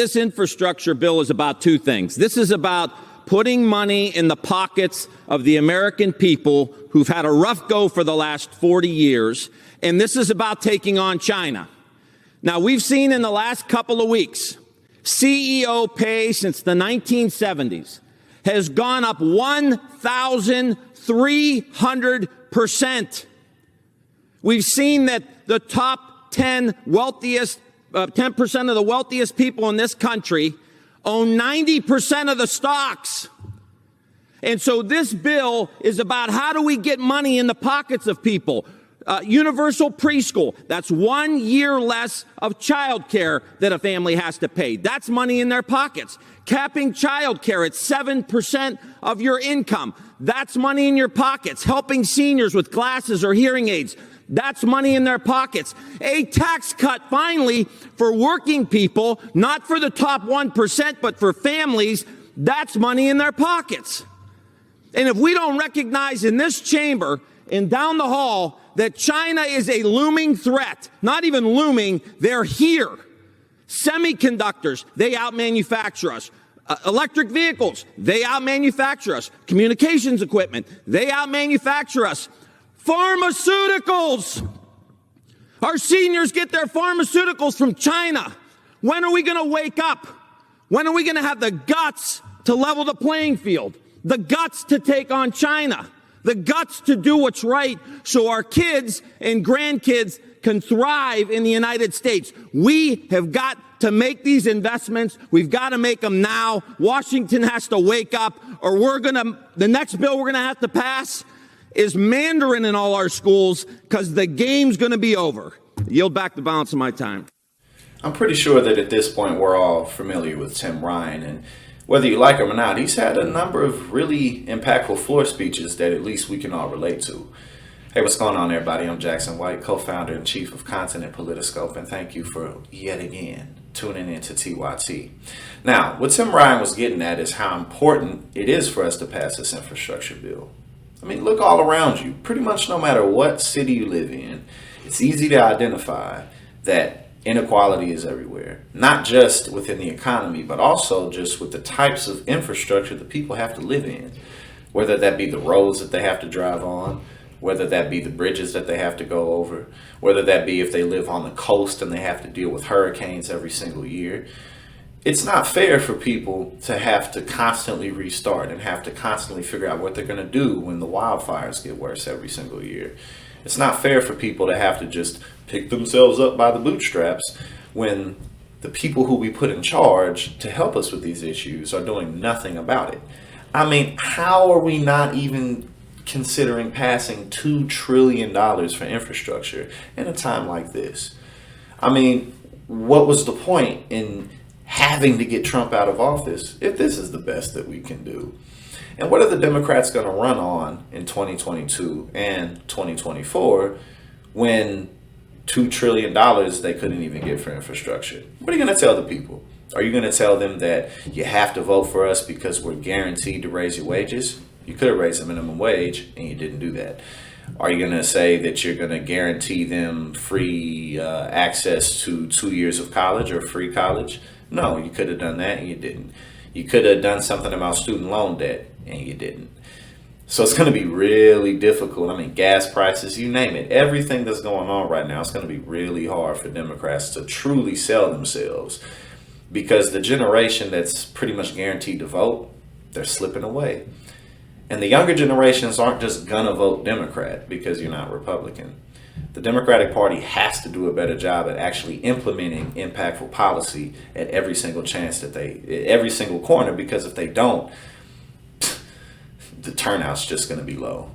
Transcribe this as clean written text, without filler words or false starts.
This infrastructure bill is about two things. This is about putting money in the pockets of the American people who've had a rough go for the last 40 years, and this is about taking on China. Now, we've seen in the last couple of weeks, CEO pay since the 1970s has gone up 1,300%. We've seen that the top 10 wealthiest 10% of the wealthiest people in this country own 90% of the stocks. And so this bill is about how do we get money in the pockets of people. Universal preschool, that's 1 year less of child care that a family has to pay. That's money in their pockets. Capping child care at 7% of your income. That's money in your pockets. Helping seniors with glasses or hearing aids. That's money in their pockets. A tax cut, finally, for working people, not for the top 1%, but for families. That's money in their pockets. And if we don't recognize in this chamber and down the hall that China is a looming threat, not even looming, they're here. Semiconductors, they outmanufacture us. Electric vehicles, they outmanufacture us. Communications equipment, they outmanufacture us. Pharmaceuticals. Our seniors get their pharmaceuticals from China. When are we going to wake up? When are we going to have the guts to level the playing field? The guts to take on China? The guts to do what's right so our kids and grandkids can thrive in the United States. We have got to make these investments. We've got to make them now. Washington has to wake up, or the next bill we're going to have to pass is Mandarin in all our schools, because the game's going to be over. Yield back the balance of my time. I'm pretty sure that at this point we're all familiar with Tim Ryan, and whether you like him or not, he's had a number of really impactful floor speeches that at least we can all relate to. Hey, what's going on, everybody? I'm Jackson White, co-founder and chief of content at Politiscope, and thank you for yet again tuning in to TYT. Now, what Tim Ryan was getting at is how important it is for us to pass this infrastructure bill. I mean, look all around you. Pretty much no matter what city you live in, it's easy to identify that inequality is everywhere. Not just within the economy, but also just with the types of infrastructure that people have to live in. Whether that be the roads that they have to drive on, whether that be the bridges that they have to go over, whether that be if they live on the coast and they have to deal with hurricanes every single year. It's not fair for people to have to constantly restart and have to constantly figure out what they're going to do when the wildfires get worse every single year. It's not fair for people to have to just pick themselves up by the bootstraps when the people who we put in charge to help us with these issues are doing nothing about it. I mean, how are we not even considering passing $2 trillion for infrastructure in a time like this? I mean, what was the point in having to get Trump out of office if this is the best that we can do? And what are the Democrats going to run on in 2022 and 2024 when $2 trillion they couldn't even get for infrastructure? What are you going to tell the people? Are you going to tell them that you have to vote for us because we're guaranteed to raise your wages? You could have raised the minimum wage and you didn't do that. Are you going to say that you're going to guarantee them free access to 2 years of college or free college? No, you could have done that and you didn't. You could have done something about student loan debt and you didn't. So it's going to be really difficult. I mean, gas prices, you name it. Everything that's going on right now, it's going to be really hard for Democrats to truly sell themselves because the generation that's pretty much guaranteed to vote, they're slipping away. And the younger generations aren't just going to vote Democrat because you're not Republican. The Democratic Party has to do a better job at actually implementing impactful policy at every single every single corner, because if they don't, the turnout's just going to be low.